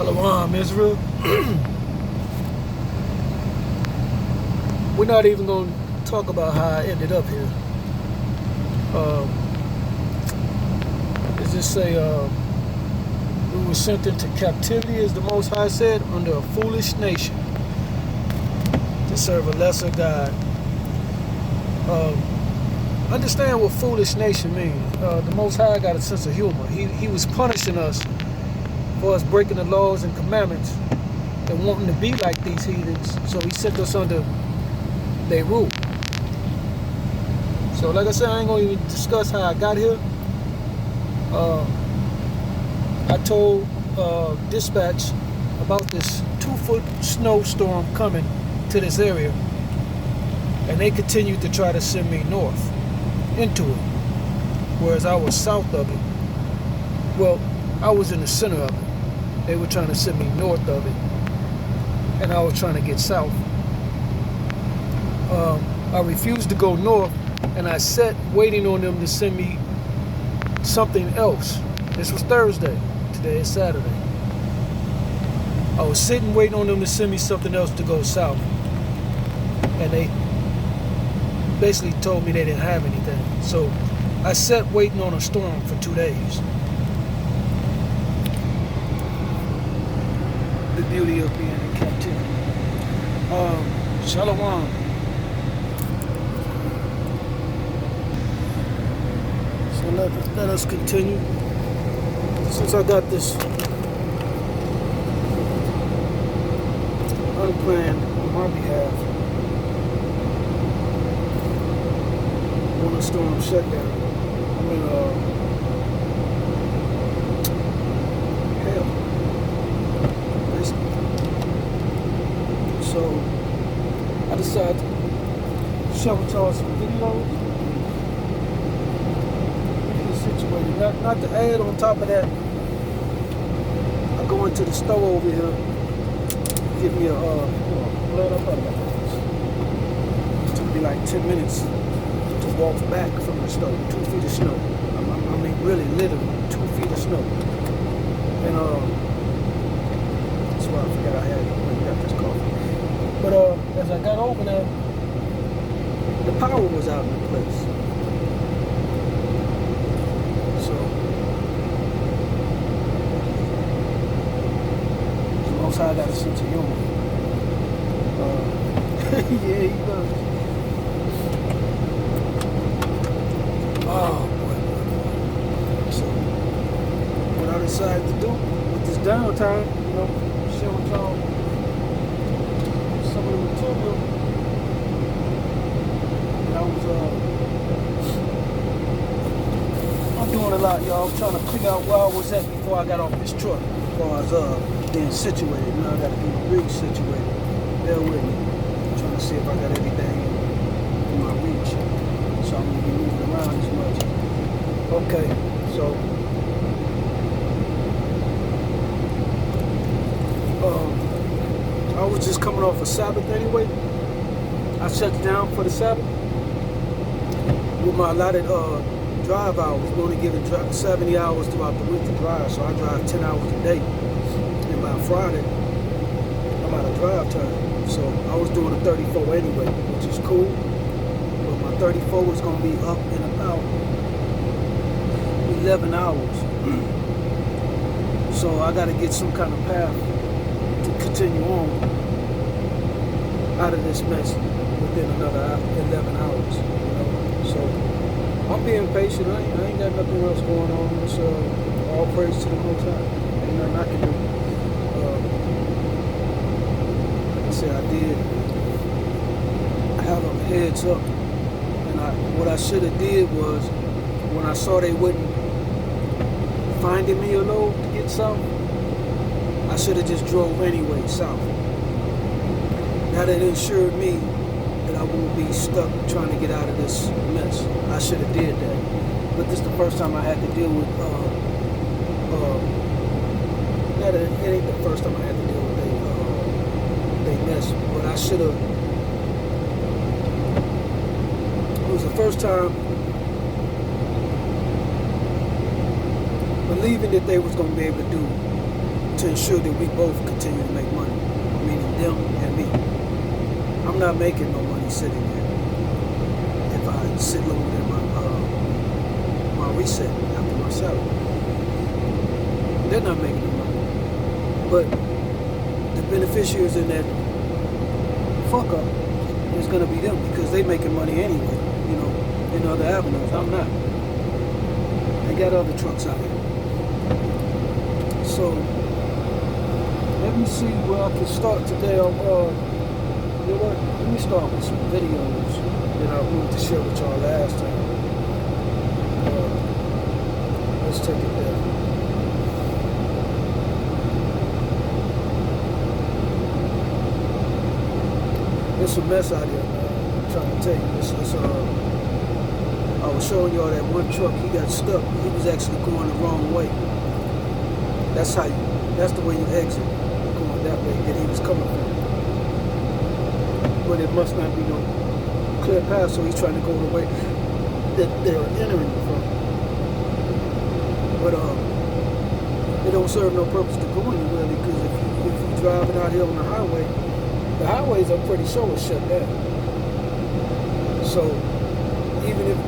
Shalom, Israel. We're not even going to talk about how I ended up here. Let's just say we were sent into captivity, as the Most High said, under a foolish nation to serve a lesser God. Understand what foolish nation means. The Most High got a sense of humor. He was punishing us for us breaking the laws and commandments and wanting to be like these heathens. So he sent us under their rule. So like I said, I ain't gonna even discuss how I got here. I told dispatch about this 2-foot snowstorm coming to this area, and they continued to try to send me north into it, whereas I was south of it. Well, I was in the center of it. They were trying to send me north of it, and I was trying to get south. I refused to go north, and I sat waiting on them to send me something else. This was Thursday. Today is Saturday. I was sitting waiting on them to send me something else to go south, and they basically told me they didn't have anything. So I sat waiting on a storm for 2 days. The beauty of being in captivity. Shalom. So let us continue. Since I got this unplanned on my behalf, on a storm shutdown, hell. So I decided to show y'all some videos. Get situated. Not to add on top of that, I go into the store over here, give me a blood up. It took me like 10 minutes to walk back from the store. 2 feet of snow. I mean, really, literally 2 feet of snow. And that's why I forgot I got this coffee. But as I got over there, the power was out in the place. So the Most High got a sense of humor. Yeah, he does. Oh boy. So what I decided to do with this downtime, share with y'all some of the material that I was I'm doing a lot, y'all. I'm trying to figure out where I was at before I got off this truck, as far as being situated. Now I gotta be re-situated. Bear with me. I'm trying to see if I got everything in my reach, so I'm gonna be moving around as much. Okay, so I was just coming off a Sabbath anyway. I shut down for the Sabbath with my allotted drive hours. We're only given 70 hours throughout the week to drive, so I drive 10 hours a day. And by Friday, I'm out of drive time. So I was doing a 34 anyway, which is cool. But my 34 is going to be up in about 11 hours. So I got to get some kind of path to continue on out of this mess within another 11 hours. So I'm being patient. I ain't got nothing else going on. It's all praise to the Most High. Ain't nothing I can do. Like I said, I did have a heads up, and what I should have did was, when I saw they wouldn't finding me a load to get south, I should have just drove anyway south. That it ensured me that I won't be stuck trying to get out of this mess. I should have did that. But this is the first time I had to deal with it ain't the first time I had to deal with they mess. But I should have. It was the first time believing that they was gonna be able to do to ensure that we both continue to make money, meaning them and me. I'm not making no money sitting there if I sit lower than my reset after my salary. They're not making no money. But the beneficiaries in that fuck up is gonna be them because they making money anyway, in other avenues. I'm not. They got other trucks out here. So let me see where I can start today. You know what? Let me start with some videos that I wanted to share with y'all last time. Let's take it there. It's a mess out here, man. I'm trying to tell you. I was showing y'all that one truck, he got stuck. He was actually going the wrong way. That's the way you exit, going that way that he was coming from. But it must not be no clear path, so he's trying to go the way that they're entering from. But it don't serve no purpose to go anywhere because if you're driving out here on the highways I'm pretty sure are shut down. So even if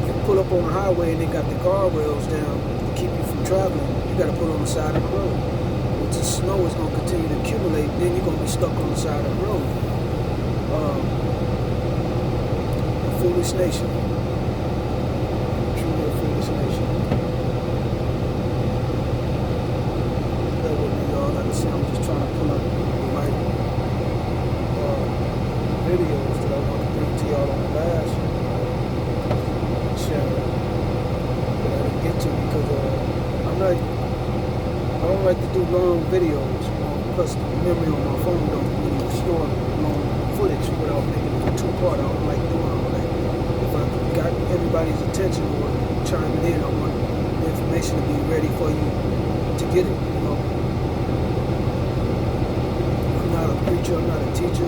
you pull up on the highway and they got the guardrails down to keep you from traveling, you got to put it on the side of the road. Which the snow is going to continue to accumulate, then you're going to be stuck on the side of the road. A foolish nation. Truly a foolish nation. That would be all. Like I said, I'm just trying to pull up the right videos that I want to bring to y'all on the last channel that I didn't get to because I don't like to do long videos. Plus the memory on my phone don't really store long footage without making it a two-part. I don't like doing all that. If I got everybody's attention or chiming in, I want the information to be ready for you to get it. I'm not a preacher, I'm not a teacher. I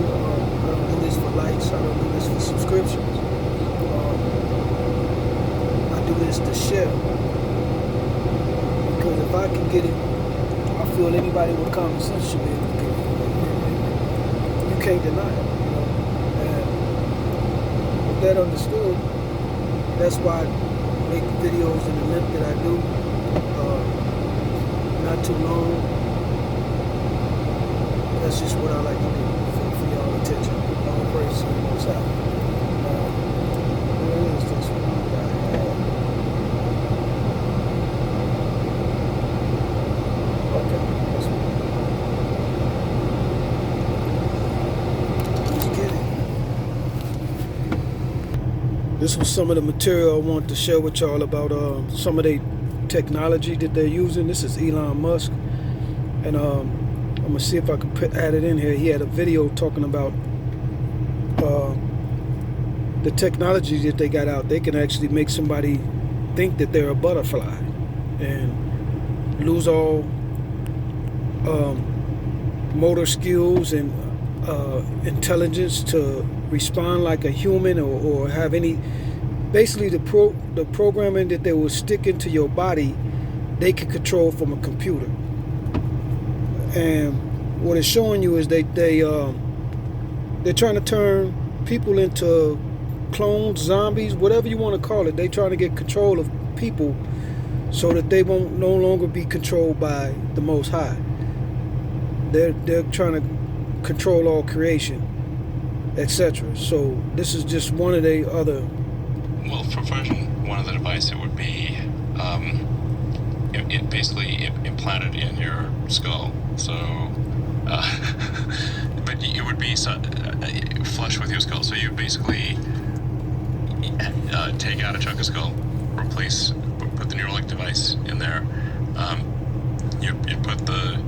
don't do this for likes, I don't do this for subscriptions. I do this to share. Because if I can get it, I feel anybody with common sense should be able to get it. You can't deny it, And with that understood, that's why I make videos in the length that I do. Not too long. That's just what I like to do for y'all attention. All praise to the Most High. Where is this one? Okay, this one. Let's get it. This was some of the material I wanted to share with y'all about some of the technology that they're using. This is Elon Musk, and I'm gonna see if I can add it in here. He had a video talking about the technology that they got out. They can actually make somebody think that they're a butterfly and lose all motor skills and intelligence to respond like a human or have any. Basically, the programming that they will stick into your body, they can control from a computer. And what it's showing you is they're trying to turn people into clones, zombies, whatever you want to call it. They're trying to get control of people so that they won't no longer be controlled by the Most High. They're trying to control all creation, etc. So this is just one of the other. Well, for version one of the device, it would be it basically implanted in your skull. So, but it would be flush with your skull. So you basically take out a chunk of skull, put the Neuralink device in there. You put the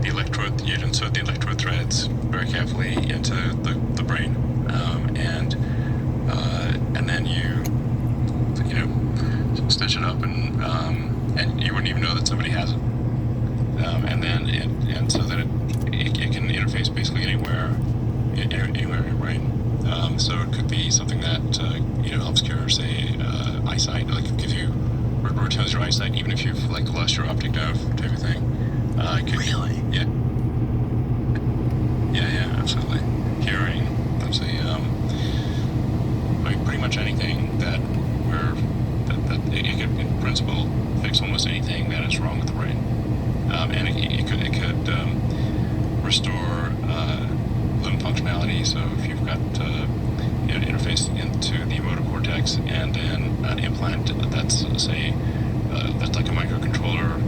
electrode. You'd insert the electrode threads very carefully into the brain, and then you stitch it up, and you wouldn't even know that somebody has it. And so that it can interface basically anywhere in your brain. So it could be something that helps cure, say, eyesight, like gives you returns your eyesight, even if you've lost your optic nerve type of thing. Really? Yeah. Yeah, absolutely. Hearing, obviously, pretty much anything that it could, in principle, fix almost anything that is wrong with the brain. And it could restore limb functionality. So if you've got interface into the motor cortex and then an implant that's that's like a microcontroller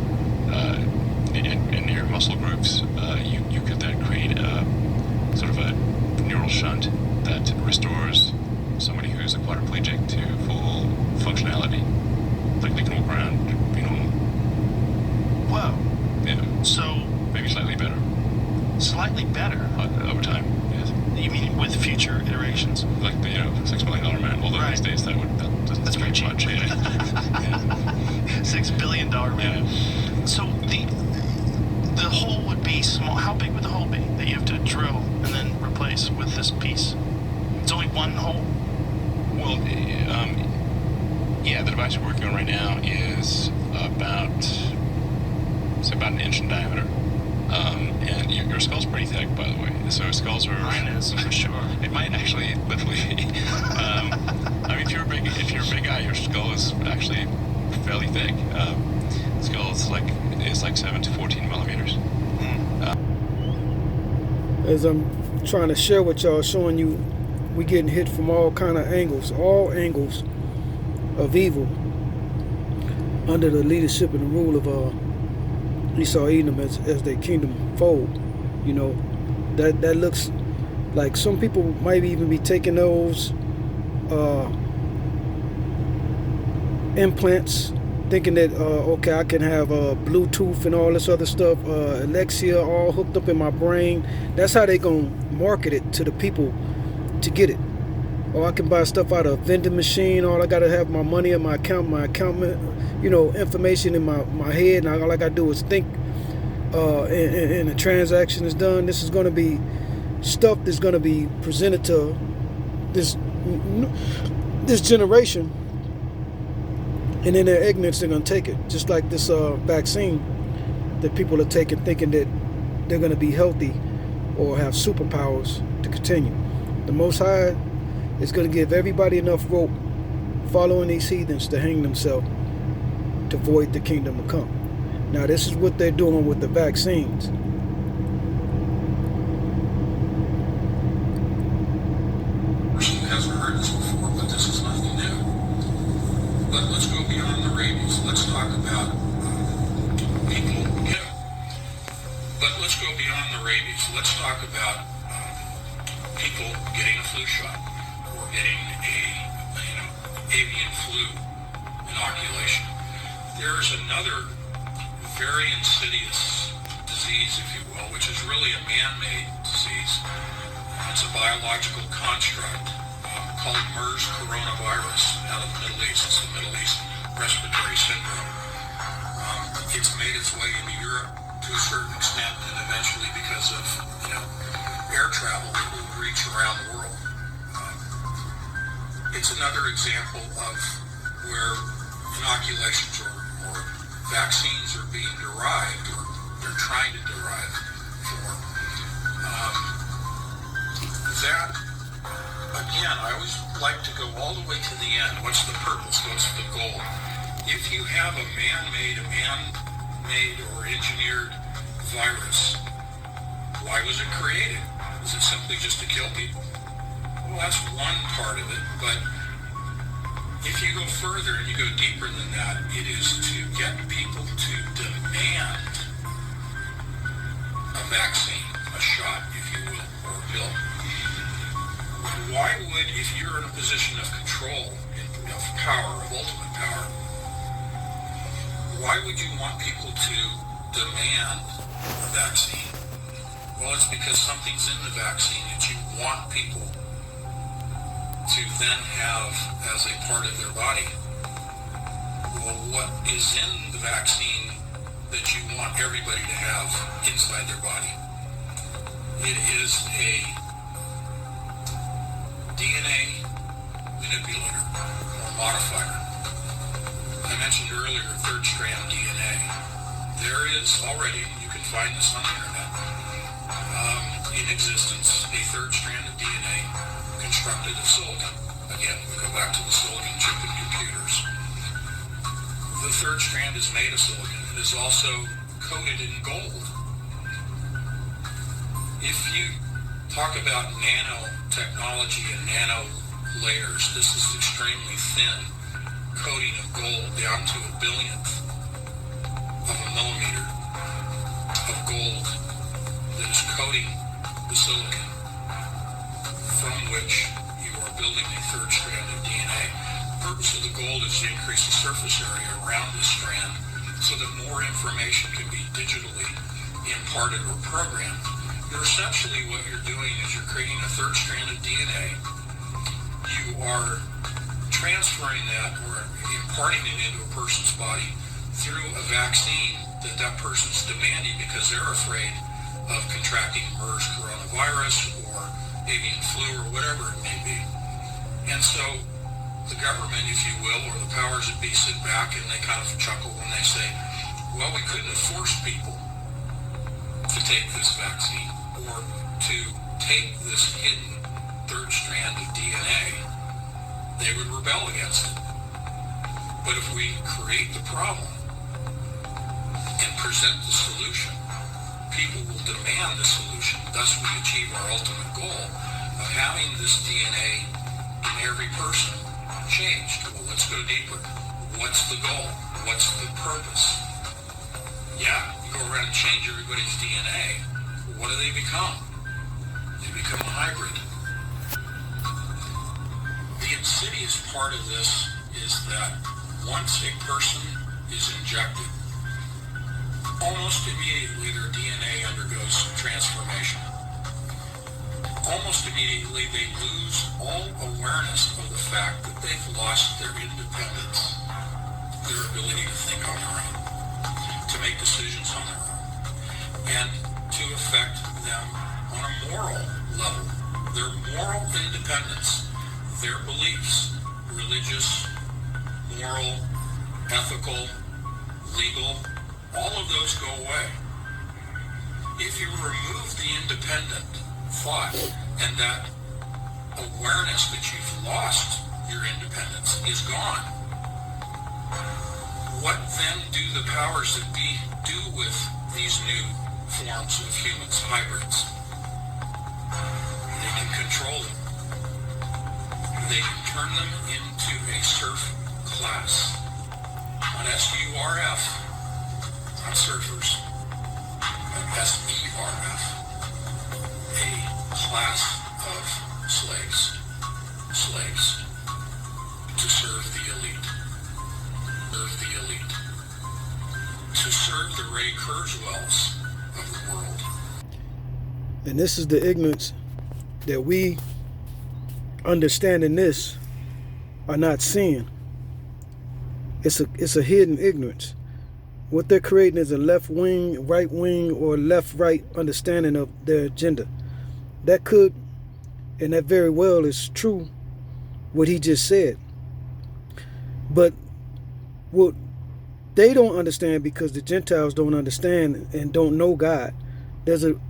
in your muscle groups, you could then create a sort of a neural shunt that restores somebody who's a quadriplegic to full functionality. Like they can walk around, normal. Whoa. Yeah. So Maybe slightly better. Slightly better? Over time, yes. You mean with future iterations? Like the $6 million man. Although Right. these days that's pretty cheap. much. Yeah. $6 billion man. Yeah. So the hole would be small. How big would the hole be that you have to drill and then replace with this piece? It's only one hole? Well, yeah, the device we're working on right now is about an inch in diameter. And your skull's pretty thick, by the way. So skulls are. Mine is, for sure. It might actually, literally. I mean, if you're a big guy, your skull is actually fairly thick. Skull is like 7 to 14 millimeters. As I'm trying to share with y'all, showing you, we getting hit from all kind of angles, all angles of evil under the leadership and the rule of Esau Edom as their kingdom fold. That looks like some people might even be taking those implants, thinking that okay, I can have Bluetooth and all this other stuff, Alexia all hooked up in my brain. That's how they gonna market it to the people to get it. Or I can buy stuff out of a vending machine. All I gotta have my money in my account, information in my head, and all I gotta do is think, and the transaction is done. This is gonna be stuff that's gonna be presented to this generation, and in their ignorance they're gonna take it. Just like this vaccine that people are taking, thinking that they're gonna be healthy or have superpowers to continue. The Most High is going to give everybody enough rope following these heathens to hang themselves to void the kingdom to come. Now, this is what they're doing with the vaccines. Person hasn't heard this before, but this is nothing new. But let's go beyond the rabies. Let's talk about people. Yeah. But let's go beyond the rabies. Let's talk about people getting a flu shot or getting a avian flu inoculation. There's another very insidious disease, if you will, which is really a man-made disease. It's a biological construct called MERS coronavirus out of the Middle East. It's the Middle East respiratory syndrome. It's made its way into Europe to a certain extent, and eventually, because of air travel, it will reach around the world. It's another example of where inoculations or vaccines are being derived, or they're trying to derive for. That, again, I always like to go all the way to the end. What's the purpose? What's the goal? If you have a man-made or engineered virus, why was it created? Is it simply just to kill people? Well, that's one part of it, but if you go further and you go deeper than that, it is to get people to demand a vaccine, a shot, if you will, or a pill. Why would, if you're in a position of control, of power, of ultimate power, why would you want people to demand a vaccine? Well, it's because something's in the vaccine that you want people to then have as a part of their body. Well, what is in the vaccine that you want everybody to have inside their body? It is a DNA manipulator or modifier. I mentioned earlier third strand DNA. There is already, you can find this on the internet, in existence a third strand of DNA constructed of silicon. Again, we go back to the silicon chip in computers. The third strand is made of silicon. It is also coated in gold. If you talk about nanotechnology and nano layers, this is extremely thin coating of gold down to a billionth of a millimeter of gold that is coating the silicon from which you are building a third strand of DNA. The purpose of the gold is to increase the surface area around this strand so that more information can be digitally imparted or programmed. Essentially what you're doing is you're creating a third strand of DNA. You are transferring that or imparting it into a person's body through a vaccine that that person's demanding because they're afraid of contracting MERS coronavirus or avian flu or whatever it may be. And so the government, if you will, or the powers that be sit back and they kind of chuckle when they say, well, we couldn't have forced people to take this vaccine or to take this hidden third strand of DNA. They would rebel against it. But if we create the problem and present the solution, people will demand the solution. Thus we achieve our ultimate goal of having this DNA in every person changed. Well, let's go deeper. What's the goal? What's the purpose? Yeah, you go around and change everybody's DNA. What do they become? They become a hybrid. The insidious part of this is that once a person is injected, almost immediately their DNA undergoes transformation. Almost immediately they lose all awareness of the fact that they've lost their independence, their ability to think on their own, to make decisions on their own, and to affect them on a moral level. Their moral independence, their beliefs, religious, moral, ethical, legal, all of those go away. If you remove the independent thought and that awareness that you've lost your independence is gone, what then do the powers that be do with these new forms of humans, hybrids? They can control them. They can turn them into a serf class. Not S-U-R-F, not surfers, but S-E-R-F, a class of slaves. Slaves to serve the elite. Serve the elite. To serve the Ray Kurzweils of the world. And this is the ignorance that we, understanding this, are not seeing. It's a hidden ignorance. What they're creating is a left wing, right wing, or left right understanding of their agenda. That could, and that very well is true, what he just said. But what they don't understand, because the Gentiles don't understand and don't know God, there's an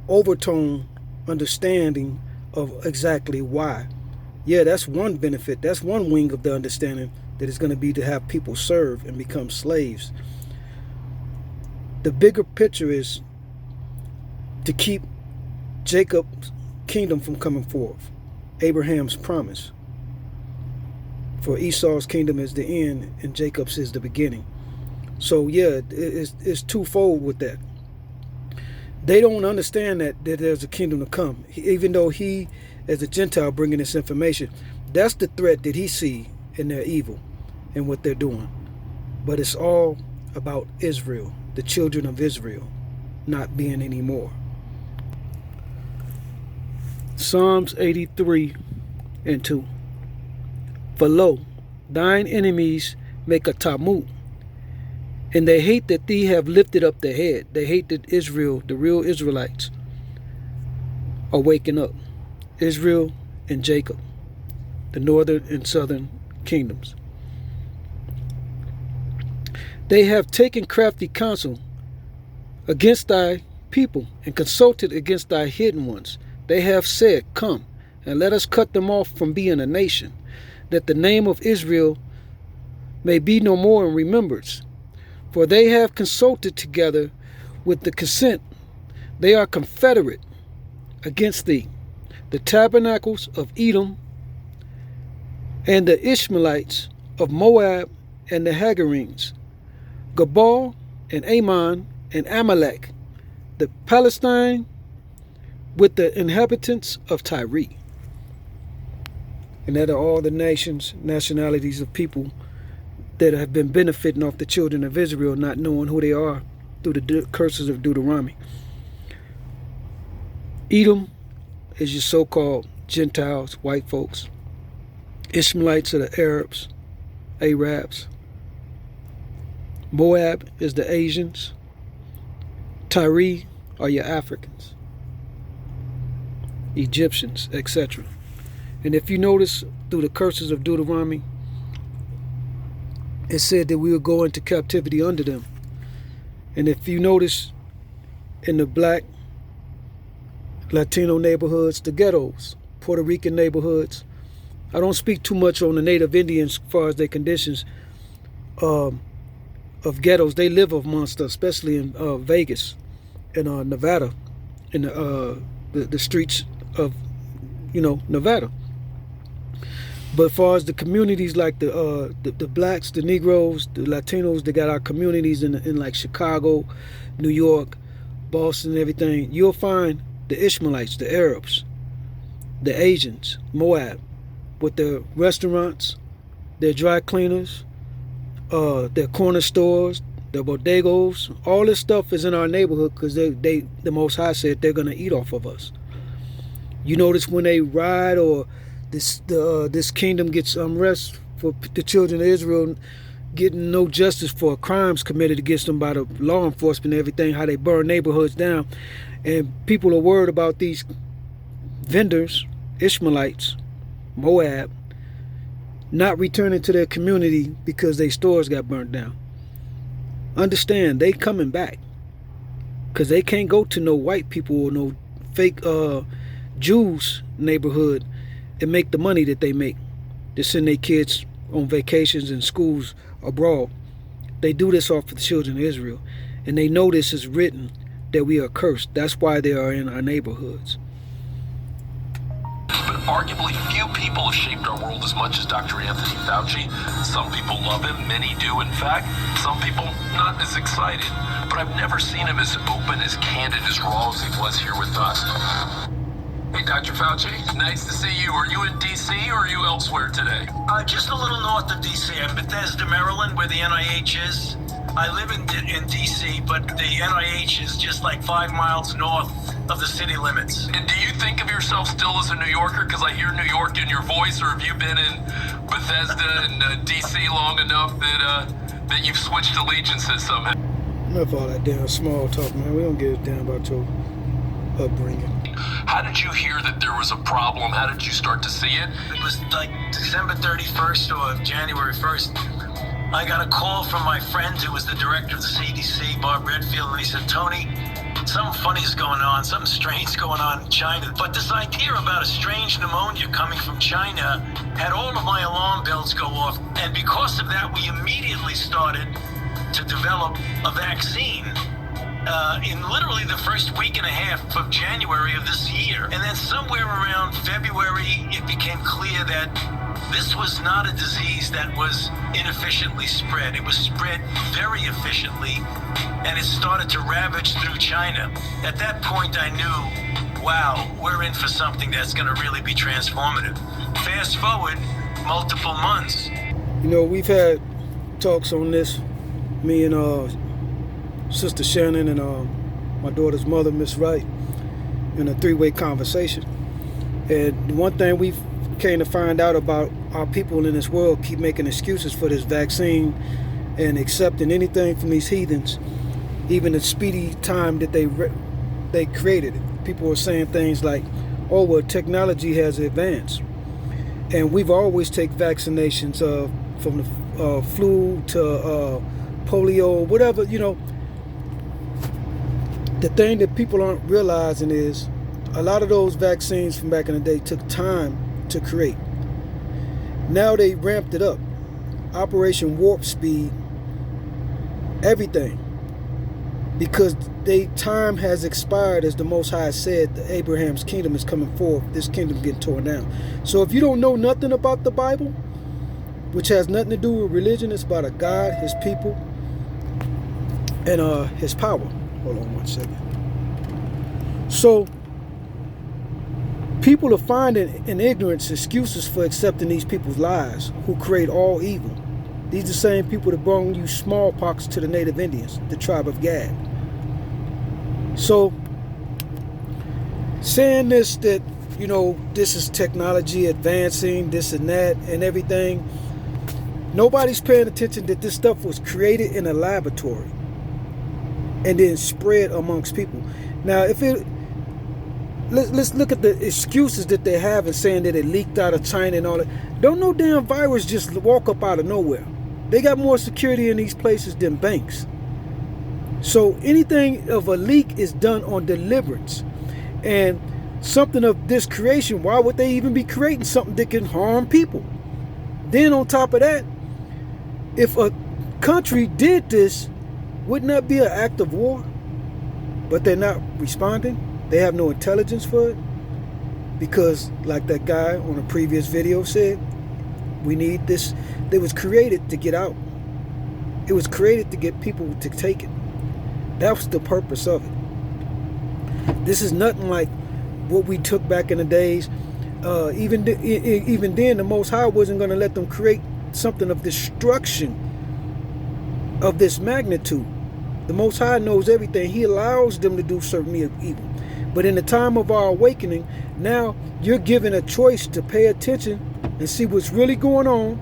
overtone understanding of exactly why. Yeah, that's one benefit. That's one wing of the understanding, that is going to be to have people serve and become slaves. The bigger picture is to keep Jacob's kingdom from coming forth. Abraham's promise. For Esau's kingdom is the end and Jacob's is the beginning. So yeah, it's twofold with that. They don't understand that there's a kingdom to come. Even though he, as a Gentile, bringing this information, that's the threat that he see in their evil and what they're doing. But it's all about Israel, the children of Israel, not being any more. Psalms 83:2. For lo, thine enemies make a tumult, and they hate that thee have lifted up the head. They hate that Israel, the real Israelites, are waking up. Israel and Jacob, the northern and southern kingdoms. They have taken crafty counsel against thy people, and consulted against thy hidden ones. They have said, Come, and let us cut them off from being a nation, that the name of Israel may be no more in remembrance. For they have consulted together with the consent. They are confederate against thee. The tabernacles of Edom, and the Ishmaelites of Moab, and the Hagarenes, Gabal, and Ammon, and Amalek, the Palestine with the inhabitants of Tyre. And that are all the nationalities of people that have been benefiting off the children of Israel, not knowing who they are through the curses of Deuteronomy. Edom is your so-called Gentiles, white folks. Ishmaelites are the Arabs, Arabs. Moab is the Asians. Tyre are your Africans, Egyptians, etc. And if you notice through the curses of Deuteronomy, it said that we would go into captivity under them. And if you notice in the black Latino neighborhoods, the ghettos, Puerto Rican neighborhoods, I don't speak too much on the native Indians as far as their conditions of ghettos. They live amongst us, especially in Vegas and Nevada, in the streets of Nevada. But as far as the communities like the blacks, the Negroes, the Latinos, they got our communities in like Chicago, New York, Boston, and everything. You'll find the Ishmaelites, the Arabs, the Asians, Moab, with their restaurants, their dry cleaners, their corner stores, their bodegos. All this stuff is in our neighborhood because the Most High said they're gonna eat off of us. You notice when they ride or this kingdom gets unrest for the children of Israel, getting no justice for crimes committed against them by the law enforcement and everything, how they burn neighborhoods down. And people are worried about these vendors, Ishmaelites, Moab, not returning to their community because their stores got burnt down. Understand, they coming back because they can't go to no white people or no fake Jews neighborhood and make the money that they make to send their kids on vacations and schools abroad. They do this off for the children of Israel, and they know this is written that we are cursed. That's why they are in our neighborhoods. But arguably few people have shaped our world as much as Dr. Anthony Fauci. Some people love him, many do in fact. Some people not as excited. But I've never seen him as open, as candid, as raw as he was here with us. Hey, Dr. Fauci, nice to see you. Are you in D.C. or are you elsewhere today? Just a little north of D.C. I'm Bethesda, Maryland, where the NIH is. I live in D.C., but the NIH is just like 5 miles north of the city limits. And do you think of yourself still as a New Yorker? Because I hear New York in your voice, or have you been in Bethesda and D.C. long enough that you've switched allegiances somehow? Enough all that damn small talk, man. We don't give a damn about your upbringing. How did you hear that there was a problem? How did you start to see it? It was like December 31st or January 1st. I got a call from my friend who was the director of the CDC, Bob Redfield, and he said, Tony, something funny is going on, something strange is going on in China. But this idea about a strange pneumonia coming from China had all of my alarm bells go off. And because of that, we immediately started to develop a vaccine in literally the first week and a half of January of this year. And then somewhere around February, it became clear that this was not a disease that was inefficiently spread. It was spread very efficiently, and it started to ravage through China. At that point, I knew, wow, we're in for something that's going to really be transformative. Fast forward multiple months. You know, we've had talks on this, me and Sister Shannon and my daughter's mother, Miss Wright, in a 3-way conversation. And one thing we've came to find out about our people in this world keep making excuses for this vaccine and accepting anything from these heathens, even the speedy time that they created it. People are saying things like, oh, well, technology has advanced. And we've always taken vaccinations from the flu to polio, whatever, the thing that people aren't realizing is a lot of those vaccines from back in the day took time to create. Now they ramped it up. Operation Warp Speed, everything. Because time has expired, as the Most High said, the Abraham's kingdom is coming forth. This kingdom getting torn down. So if you don't know nothing about the Bible, which has nothing to do with religion, it's about a God, his people, and his power. Hold on one second. So people are finding in ignorance excuses for accepting these people's lies who create all evil. These are the same people that brought you smallpox to the native Indians, the tribe of Gad. So saying this, that, you know, this is technology advancing, this and that and everything, nobody's paying attention that this stuff was created in a laboratory and then spread amongst people. Now, let's look at the excuses that they have in saying that it leaked out of China and all that. Don't no damn virus just walk up out of nowhere. They got more security in these places than banks. So anything of a leak is done on deliverance. And something of this creation, why would they even be creating something that can harm people? Then on top of that, if a country did this, wouldn't that be an act of war? But they're not responding. They have no intelligence for it. Because like that guy on a previous video said, we need this. It was created to get out. It was created to get people to take it. That was the purpose of it. This is nothing like what we took back in the days. Even then, the Most High wasn't going to let them create something of destruction of this magnitude. The Most High knows everything. He allows them to do certain evil. But in the time of our awakening, now you're given a choice to pay attention and see what's really going on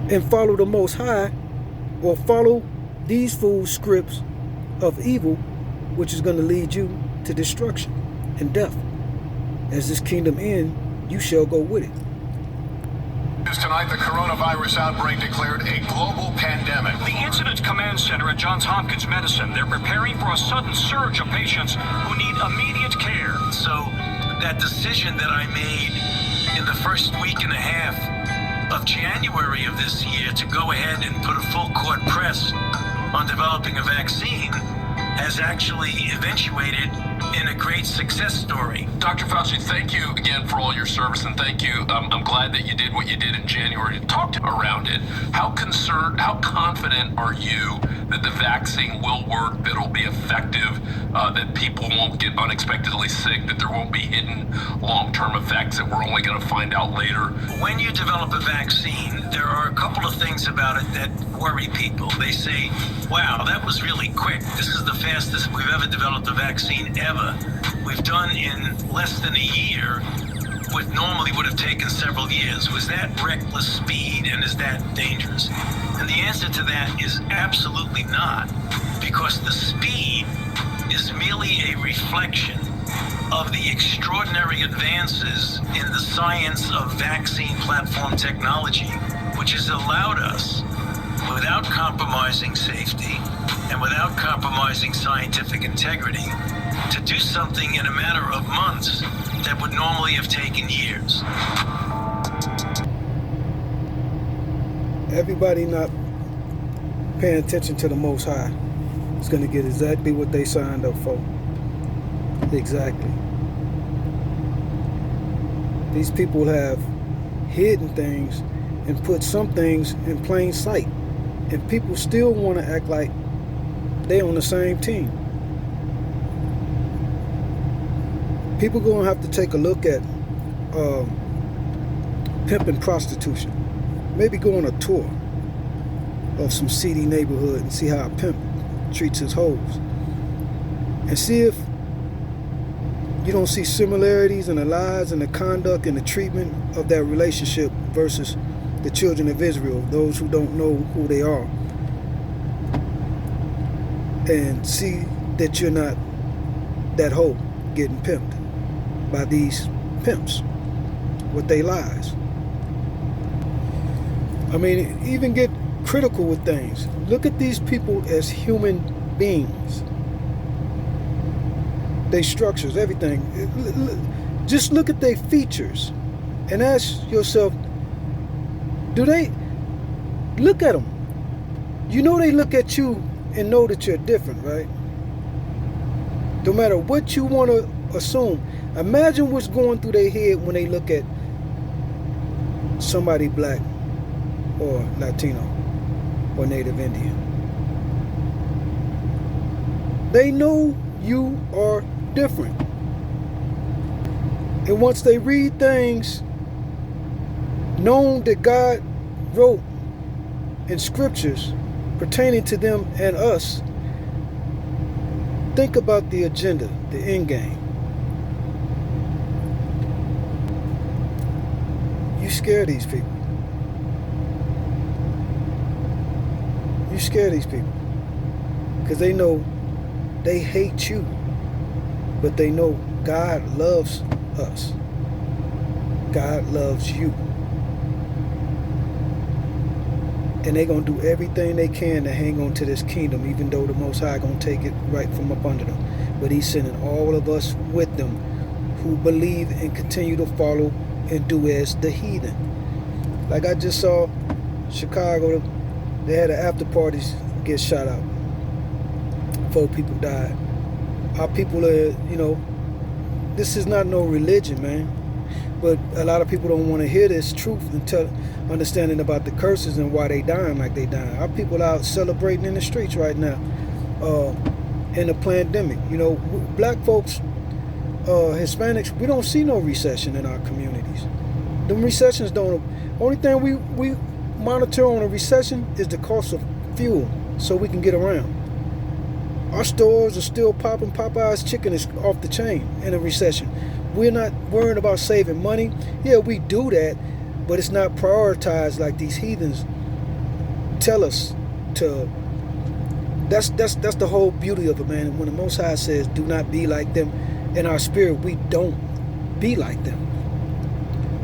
and follow the Most High, or follow these fools' scripts of evil, which is going to lead you to destruction and death. As this kingdom ends, you shall go with it. Tonight, the coronavirus outbreak declared a global pandemic. The Incident Command Center at Johns Hopkins Medicine, they're preparing for a sudden surge of patients who need immediate care. So that decision that I made in the first week and a half of January of this year to go ahead and put a full court press on developing a vaccine has actually eventuated in a great success story. Dr. Fauci, thank you again for all your service, and thank you. I'm glad that you did what you did in January to talk around it. How confident are you that the vaccine will work, that it'll be effective, that people won't get unexpectedly sick, that there won't be hidden long-term effects that we're only going to find out later? When you develop a vaccine, there are a couple of things about it that worry people. They say, wow, that was really quick. This is the fastest we've ever developed a vaccine ever. We've done in less than a year what normally would have taken several years. Was that reckless speed, and is that dangerous? And the answer to that is absolutely not, because the speed is merely a reflection of the extraordinary advances in the science of vaccine platform technology, which has allowed us, without compromising safety and without compromising scientific integrity, to do something in a matter of months that would normally have taken years. Everybody not paying attention to the Most High is going to get exactly what they signed up for. Exactly. These people have hidden things and put some things in plain sight, and people still want to act like they on the same team. People gonna have to take a look at pimp and prostitution. Maybe go on a tour of some seedy neighborhood and see how a pimp treats his hoes, and see if you don't see similarities in the lies and the conduct and the treatment of that relationship versus the children of Israel, those who don't know who they are, and see that you're not that hoe getting pimped by these pimps with their lies. I mean, even get critical with things. Look at these people as human beings. their structures, everything. Just look at their features and ask yourself, do they look at them? You know they look at you and know that you're different, right? No matter what you want to assume. Imagine what's going through their head when they look at somebody black or Latino or Native Indian. They know you are different. And once they read things known that God wrote in scriptures pertaining to them and us, think about the agenda, the end game. You scare these people. You scare these people. Because they know they hate you. But they know God loves us. God loves you. And they're going to do everything they can to hang on to this kingdom, even though the Most High going to take it right from up under them. But he's sending all of us with them who believe and continue to follow and do as the heathen. Like I just saw Chicago, they had an after parties get shot out. 4 people died. Our people are, this is not no religion, man. But a lot of people don't want to hear this truth and understanding about the curses and why they dying like they dying. Our people out celebrating in the streets right now in the pandemic. Black folks, Hispanics, we don't see no recession in our communities. Them recessions don't. Only thing we monitor on a recession is the cost of fuel so we can get around. Our stores are still popping. Popeye's chicken is off the chain in a recession. We're not worrying about saving money. Yeah, we do that, but it's not prioritized like these heathens tell us to. That's the whole beauty of it, man. When the Most High says, do not be like them, in our spirit, we don't be like them.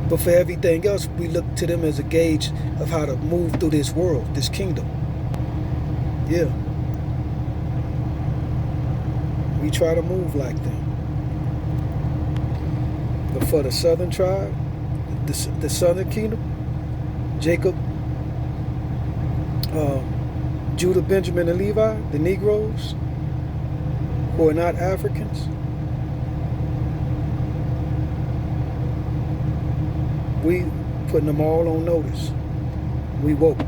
But for everything else, we look to them as a gauge of how to move through this world, this kingdom. Yeah. We try to move like them. But for the southern tribe, the southern kingdom, Jacob, Judah, Benjamin, and Levi, the Negroes, who are not Africans, we putting them all on notice. We woke.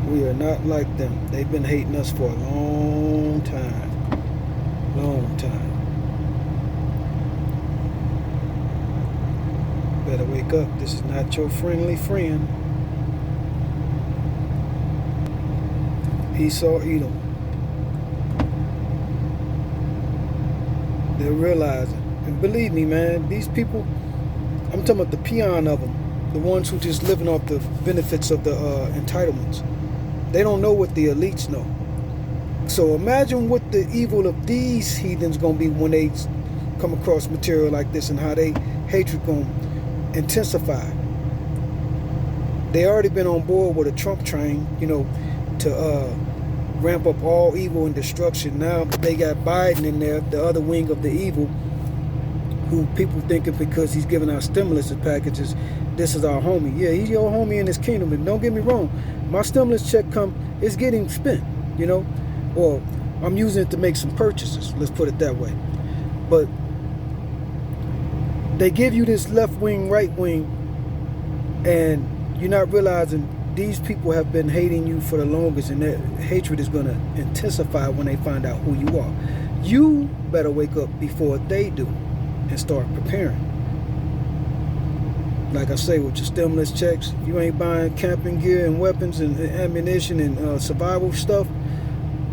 We are not like them. They've been hating us for a long time. Long time. Better wake up. This is not your friendly friend. Esau, Edom. They're realizing. And believe me, man, these people, I'm talking about the peon of them, the ones who just living off the benefits of the entitlements. They don't know what the elites know. So imagine what the evil of these heathens going to be when they come across material like this and how they hatred going to intensify. They already been on board with a Trump train, to ramp up all evil and destruction. Now they got Biden in there, the other wing of the evil, who people thinking because he's giving out stimulus packages, this is our homie. Yeah, he's your homie in this kingdom. And don't get me wrong, my stimulus check it's getting spent, or I'm using it to make some purchases. Let's put it that way. But they give you this left wing, right wing, and you're not realizing these people have been hating you for the longest, and their hatred is going to intensify when they find out who you are. You better wake up before they do and start preparing. Like I say, with your stimulus checks, if you ain't buying camping gear and weapons and ammunition and survival stuff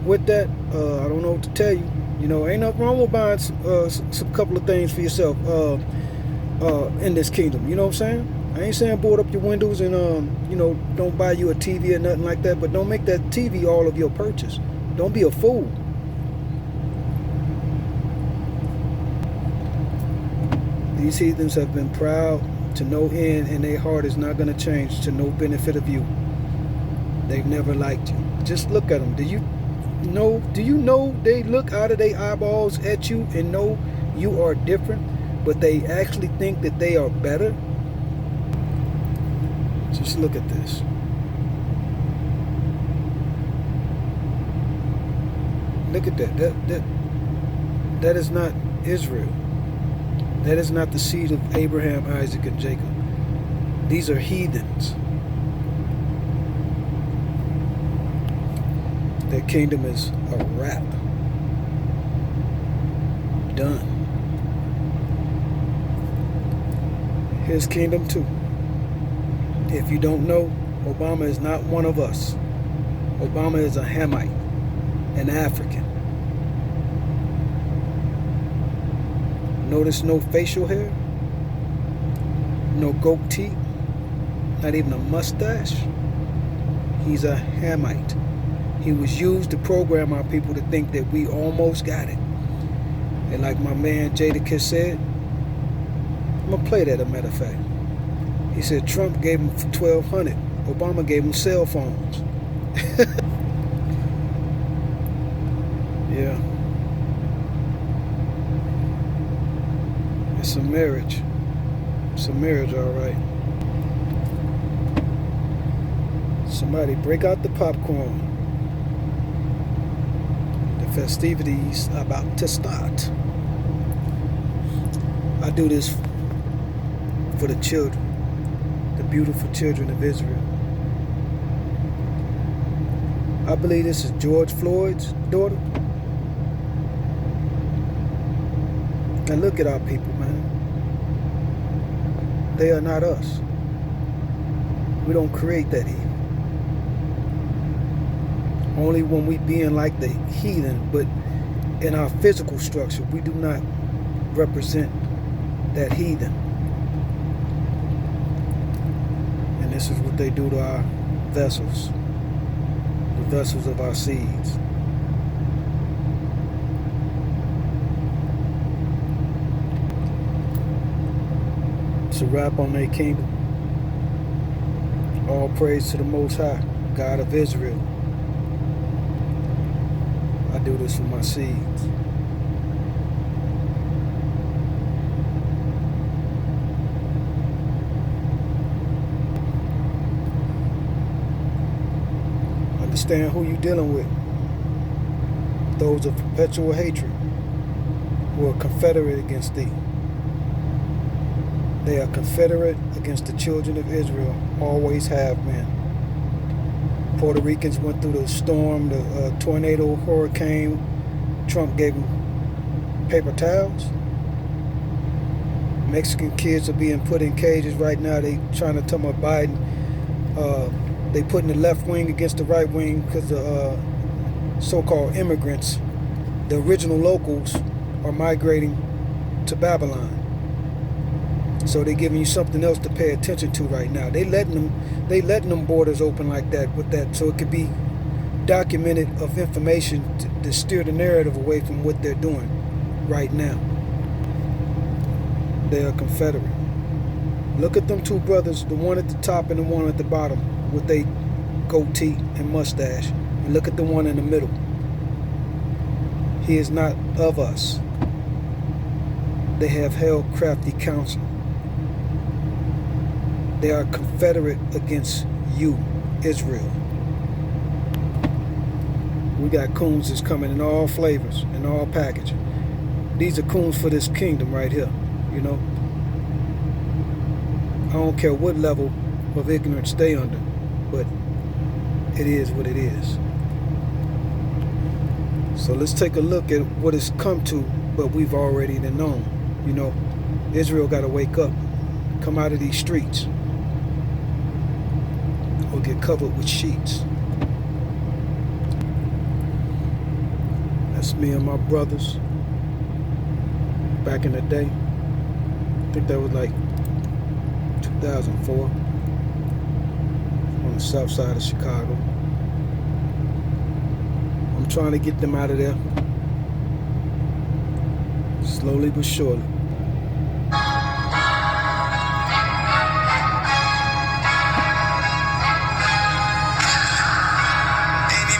with that, I don't know what to tell you. Ain't nothing wrong with buying some couple of things for yourself in this kingdom. You know what I'm saying? I ain't saying board up your windows and don't buy you a TV or nothing like that, but don't make that TV all of your purchase. Don't be a fool. These heathens have been proud to no end, and their heart is not going to change to no benefit of you. They've never liked you. Just look at them. Do you know they look out of their eyeballs at you and know you are different, but they actually think that they are better? Just look at this. Look at that. That is not Israel. That is not the seed of Abraham, Isaac, and Jacob. These are heathens. Their kingdom is a wrap. Done. His kingdom too. If you don't know, Obama is not one of us. Obama is a Hamite, an African. Notice no facial hair, no goatee, not even a mustache. He's a Hamite. He was used to program our people to think that we almost got it. And like my man Jadakiss said, I'm gonna play that, a matter of fact. He said Trump gave him $1,200. Obama gave him cell phones. Yeah. It's a marriage. It's a marriage, all right. Somebody break out the popcorn. The festivities about to start. I do this for the children, the beautiful children of Israel. I believe this is George Floyd's daughter. And look at our people, man. They are not us. We don't create that evil. Only when we being like the heathen, but in our physical structure, we do not represent that heathen. And this is what they do to our vessels, the vessels of our seeds. It's a wrap on their kingdom. All praise to the Most High, God of Israel. I do this for my seeds. Understand who you're dealing with. Those of perpetual hatred who are confederate against thee. They are confederate against the children of Israel, always have been. Puerto Ricans went through the storm, the tornado, hurricane. Trump gave them paper towels. Mexican kids are being put in cages right now. They trying to tell my Biden. They putting the left wing against the right wing because the so-called immigrants, the original locals, are migrating to Babylon. So they're giving you something else to pay attention to right now. They letting them borders open like that with that, so it could be documented of information to steer the narrative away from what they're doing right now. They are Confederate. Look at them two brothers, the one at the top and the one at the bottom, with their goatee and mustache, and look at the one in the middle. He is not of us. They have held crafty counsel. They are confederate against you, Israel. We got coons that's coming in all flavors and all packaging. These are coons for this kingdom right here, you know. I don't care what level of ignorance they under, but it is what it is. So let's take a look at what it's come to, but we've already known. You know, Israel got to wake up, come out of these streets, or get covered with sheets. That's me and my brothers back in the day. I think that was like 2004 on the south side of Chicago. I'm trying to get them out of there slowly but surely. Any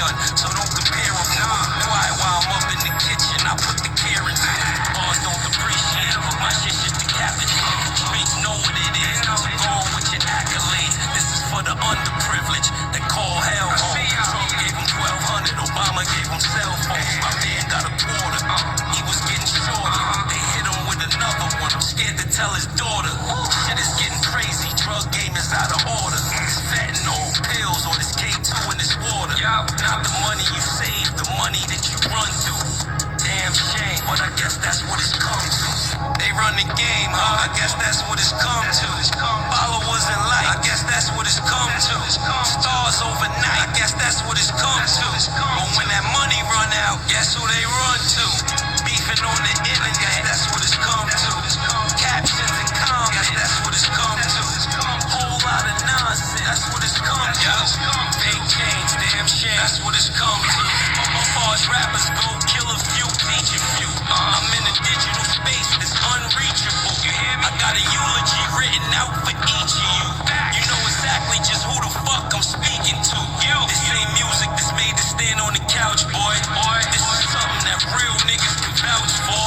done, so don't compare them. Quiet while I'm up in the kitchen, I put the care into it. Bars don't appreciate it, my shit just decapitate. Streets know what it is, so go on with your accolades. This is for the underprivileged that call hell home. Trump gave him 1,200, Obama gave him cell phones. My man got a quarter, he was getting shorter. They hit him with another one, I'm scared to tell his daughter. Shit is getting crazy, drug game is out of order. It's fentanyl, pills, or this K2 in this water. Not the money you save, the money that you run through. Damn shame, but I guess that's what it's come to. They run the game, huh? I guess that's what it's come to. Followers and likes, I guess that's what it's come to. Stars overnight, I guess that's what it's come to. But when that money run out, guess who they run to? Beefing on the internet, that's what it's come to. Captions and comments, that's what it's come to. Whole lot of nonsense, that's what it's come to. Fake change, damn shame, that's what it's come to. As far as rappers go, kill a few, teach a few. I'm in a digital space that's unreachable. You hear me? I got a eulogy written out for each of you. You know exactly just who the fuck I'm speaking to. This ain't music that's made to stand on the couch, boy. This is something that real niggas can vouch for.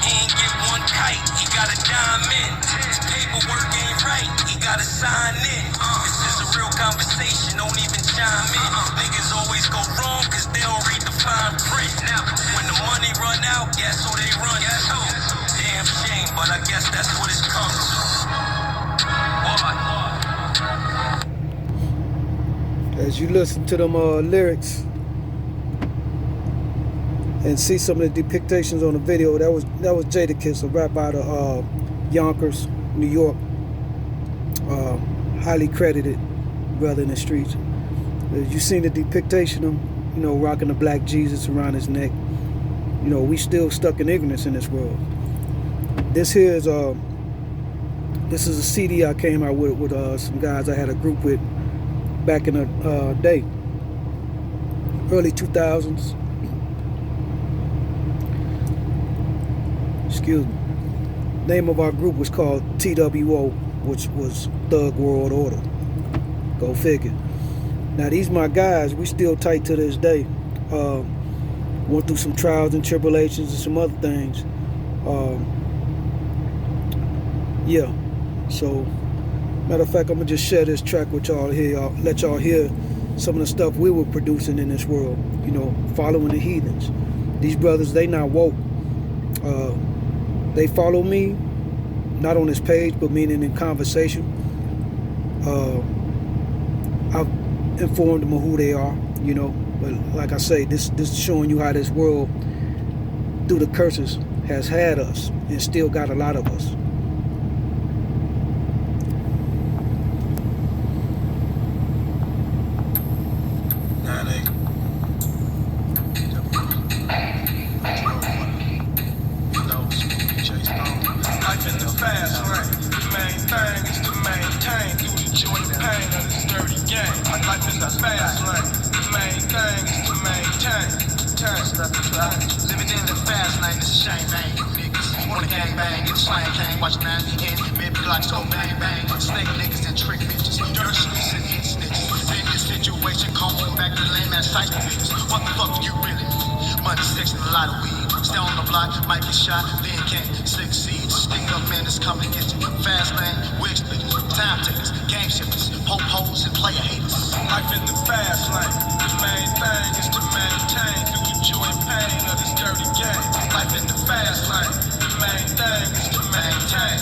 He ain't get one kite, he got a dime in. His paperwork ain't right, he gotta sign in. This is a real conversation, don't even chime in. Niggas always go wrong cause they don't read the fine print. When the money run out, guess who they run to? Damn shame, but I guess that's what it's come to. As you listen to them lyrics and see some of the depictions on the video, that was Jadakiss, a rap out of Yonkers, New York. Highly credited brother in the streets. You seen the depiction of him, you know, rocking the black Jesus around his neck. You know, we still stuck in ignorance in this world. This here is this is a CD I came out with some guys I had a group with back in the day, early 2000s. Excuse me. Name of our group was called TWO, which was Thug World Order. Go figure. Now these my guys, we still tight to this day. Went through some trials and tribulations and some other things. Yeah. So, matter of fact, I'm gonna just share this track with y'all here. I'll let y'all hear some of the stuff we were producing in this world. You know, following the heathens. These brothers, they not woke. They follow me, not on this page, but meaning in conversation. I've informed them of who they are, you know. But like I say, this is showing you how this world, through the curses, has had us and still got a lot of us. Living in the fast lane, it's a shame, bang. Niggas wanna gang bang, get slang, can't watch 9 and maybe like so bang bang. Snake niggas and trick bitches, dirt streets and hit snitches. In this situation, come on back to lame ass type bitches. What the fuck do you really need? Money, sex, and a lot of weed. Stay on the block, might get shot, then can't succeed. Stick up man that's coming against you. Fast lane, wig splitters, time takers, game shifters, po-pos and player haters. Life in the fast lane, the main thing is to maintain through the joy and pain of this dirty game. Life in the fast lane, the main thing is to maintain.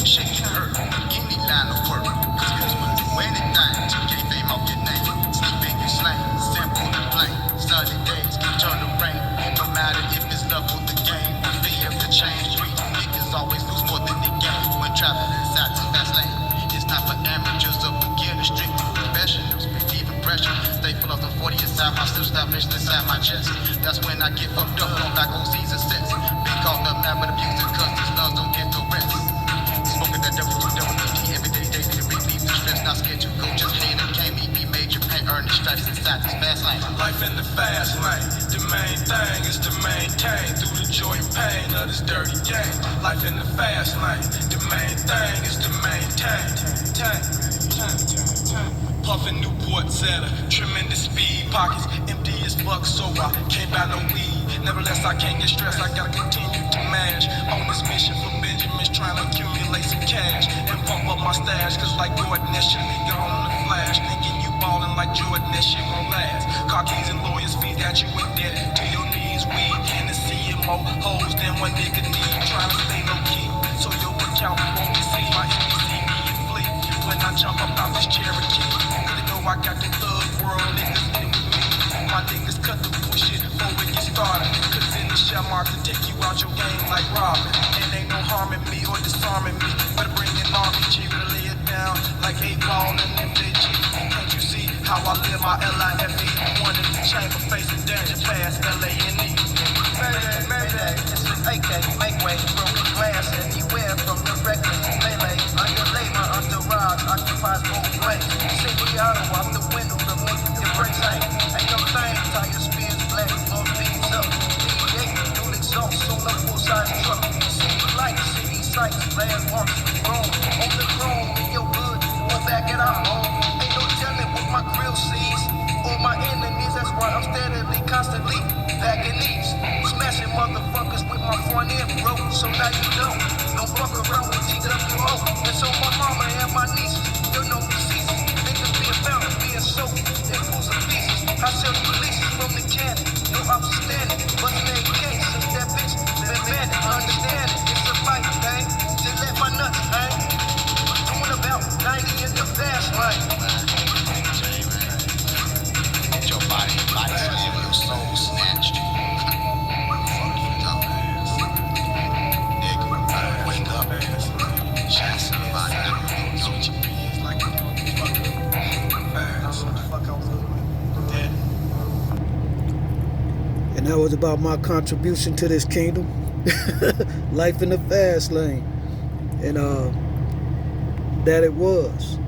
Shake it hurt, any line of work. Cause you doing anything, you can't name off your name. Sleep in your slang, simple and plain. Sunny days can turn to rain. No matter if it's love or the game, the fear of the change. Niggas always lose more than they gain when traveling inside the fast lane. It's not for amateurs or beginners, strictly professionals. Even pressure, stay full of the 40 inside my still stop mission inside my chest. That's when I get fucked up on back on season sets. Big called up now, but abusing cause these lungs don't get no rest. Smoking that WWD every day, daily to relieve the stress. Not scared to go, just hate it. Can't meet me, major pain, earn the stripes inside this fast lane. Life in the fast lane, the main thing is to maintain through the joy and pain of this dirty game. Life in the fast lane, the main thing is to maintain. Puffin' Newport sports at a tremendous speed. Pockets empty as fuck, so I can't buy no weed. Nevertheless, I can't get stressed. I gotta continue to mash on this mission for Benjamins, trying to accumulate some cash and pump up my stash. Cause like Jordan, that shit nigga on the flash. Thinking you ballin' like Jordan, that shit won't last. Car keys and lawyers feed that you in debt to your knees. Weed, Hennessy, and more hoes than one nigga need. Trying to stay low key, so your account won't be seen. My NBC and flee when I jump up out this Cherokee. Cause they know I got the thug world niggas in with me. My niggas cut the bullshit before we get started. Cause in the shell mark to take you out your game like Robin. And ain't no harming me or disarming me. But bring an army, G, to lay it down like 8 Ball and MJG. Can't you see how I live my LIFE? One in the chamber facing danger past LA&E. Mayday, mayday, it's an AK, make way, broken glass anywhere from the reckless melee. Underlay my entourage, occupies both ways. See me auto out the window to make your brakes hang. Ain't no thing, tire spins, black, blow beats up. D8, dual exhaust on the full-size truck. City lights, city sights, landmarks, roam. On the chrome, in your hood, or back at our home. Ain't no telling what my grill sees, or my enemies, that's why I'm steadily, constantly backing these. Smashing motherfuckers with my front end, bro. So now you know. Don't fuck around with TWO. And so my mama and my nieces, you know me ceases. Niggas being found, being soaked, and fools of pieces. I sell releases from the cannon. No option standing. Bustin' a case since that bitch been banned. Understand it. It's a fight, thing. Just let my nuts hang. Doing about 90 in the fast lane. Get your body slammed, your soul snatched. And that was about my contribution to this kingdom. Life in the fast lane. And that it was.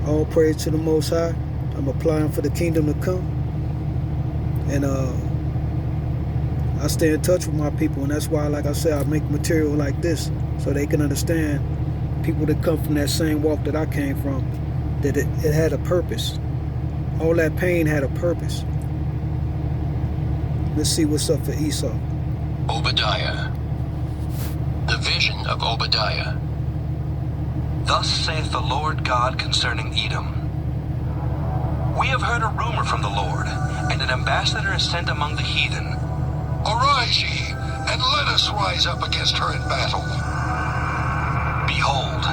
All praise to the Most High. I'm applying for the kingdom to come. And I stay in touch with my people. And that's why, like I said, I make material like this so they can understand, people that come from that same walk that I came from, that it had a purpose. All that pain had a purpose. Let's see what's up for Esau. Obadiah. The vision of Obadiah. Thus saith the Lord God concerning Edom. We have heard a rumor from the Lord, and an ambassador is sent among the heathen. Arise ye, and let us rise up against her in battle. Behold,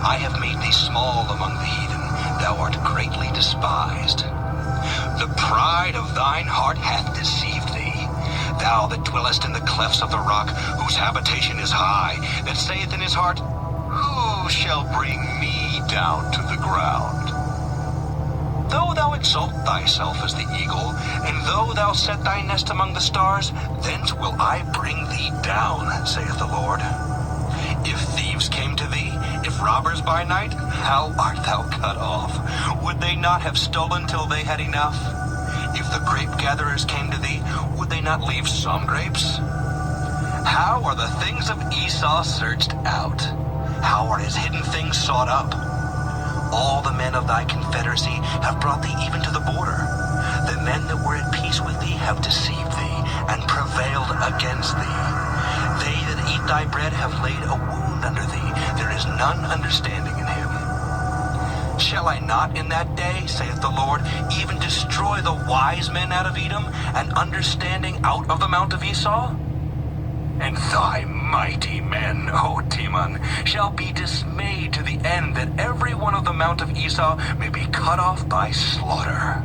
I have made thee small among the heathen, thou art greatly despised. The pride of thine heart hath deceived thee, thou that dwellest in the clefts of the rock, whose habitation is high, that saith in his heart, Who shall bring me down to the ground? Though thou exalt thyself as the eagle, and though thou set thy nest among the stars, thence will I bring thee down, saith the Lord. If thieves came to thee, if robbers by night, how art thou cut off? Would they not have stolen till they had enough? If the grape gatherers came to thee, would they not leave some grapes? How are the things of Esau searched out? How are his hidden things sought up? All the men of thy confederacy have brought thee even to the border. The men that were at peace with thee have deceived thee, and prevailed against thee. They that eat thy bread have laid a wound under thee. There is none understanding in him. Shall I not in that day, saith the Lord, even destroy the wise men out of Edom, and understanding out of the mount of Esau? And thy mighty men, O Timon, shall be dismayed to the end, that every one of the mount of Esau may be cut off by slaughter.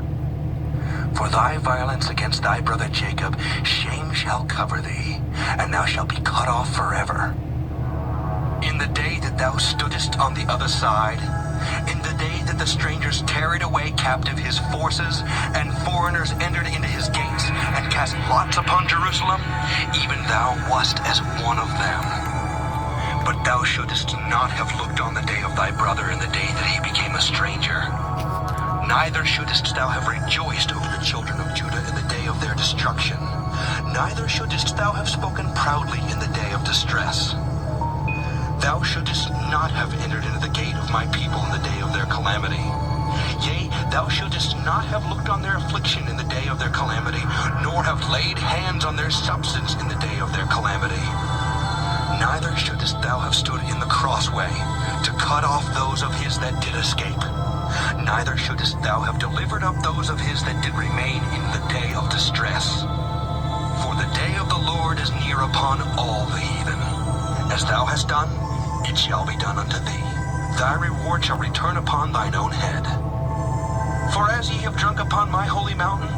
For thy violence against thy brother Jacob, shame shall cover thee, and thou shalt be cut off forever. In the day that thou stoodest on the other side, in the day that the strangers carried away captive his forces, and foreigners entered into his gates, and cast lots upon Jerusalem, even thou wast as one of them. But thou shouldest not have looked on the day of thy brother in the day that he became a stranger. Neither shouldest thou have rejoiced over the children of Judah in the day of their destruction. Neither shouldest thou have spoken proudly in the day of distress. Thou shouldest not have entered into the gate of my people in the day of their calamity. Yea, thou shouldest not have looked on their affliction in the day of their calamity, nor have laid hands on their substance in the day of their calamity. Neither shouldest thou have stood in the crossway to cut off those of his that did escape. Neither shouldest thou have delivered up those of his that did remain in the day of distress. For the day of the Lord is near upon all the heathen. As thou hast done, it shall be done unto thee. Thy reward shall return upon thine own head. For as ye have drunk upon my holy mountain,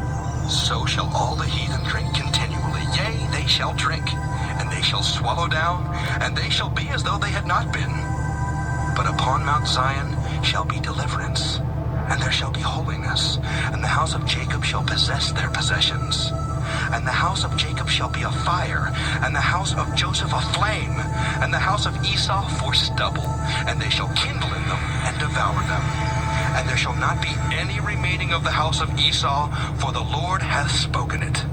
so shall all the heathen drink continually. Yea, they shall drink, and they shall swallow down, and they shall be as though they had not been. But upon Mount Zion shall be deliverance, and there shall be holiness, and the house of Jacob shall possess their possessions. And the house of Jacob shall be a fire, and the house of Joseph a flame, and the house of Esau for stubble, and they shall kindle in them and devour them. And there shall not be any remaining of the house of Esau, for the Lord hath spoken it.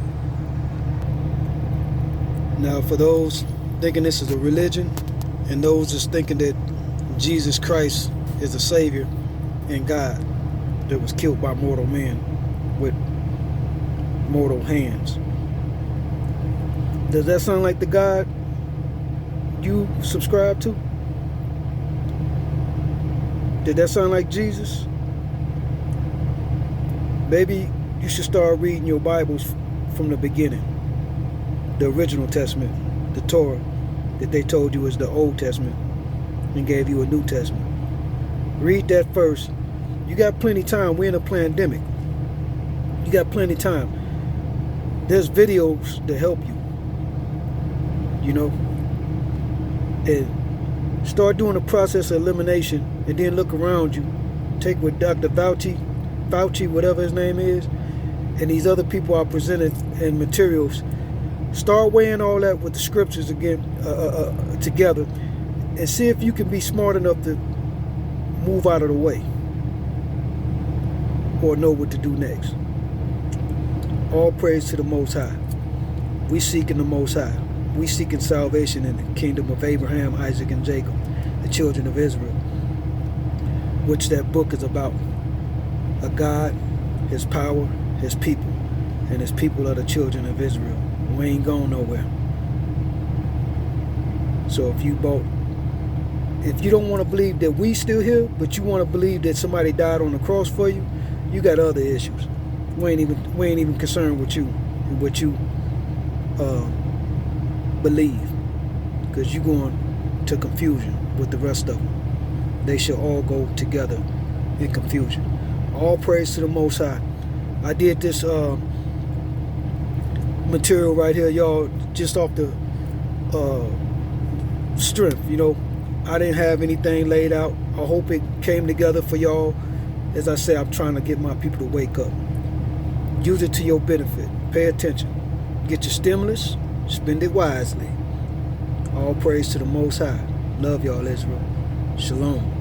Now, for those thinking this is a religion, and those just thinking that Jesus Christ is a Savior and God that was killed by mortal men with mortal hands. Does that sound like the God you subscribe to? Did that sound like Jesus? Maybe you should start reading your Bibles from the beginning. The original Testament, the Torah, that they told you is the Old Testament and gave you a New Testament. Read that first. You got plenty of time. We're in a pandemic. You got plenty of time. There's videos to help you. You know? And start doing a process of elimination, and then look around you. Take what Dr. Fauci, whatever his name is, and these other people are presented in materials. Start weighing all that with the scriptures again together, and see if you can be smart enough to move out of the way or know what to do next. All praise to the Most High. We seeking the Most High. We seeking salvation in the kingdom of Abraham, Isaac, and Jacob, the children of Israel, which that book is about. A God, his power, his people, and his people are the children of Israel. We ain't going nowhere. So if you don't want to believe that we still here, but you want to believe that somebody died on the cross for you, you got other issues. We ain't even concerned with you and what you believe, because you're going to confusion with the rest of them. They shall all go together in confusion. All praise to the Most High. I did this material right here, y'all, just off the strength. You know, I didn't have anything laid out. I hope it came together for y'all. As I say, I'm trying to get my people to wake up. Use it to your benefit. Pay attention. Get your stimulus. Spend it wisely. All praise to the Most High. Love y'all, Israel. Shalom.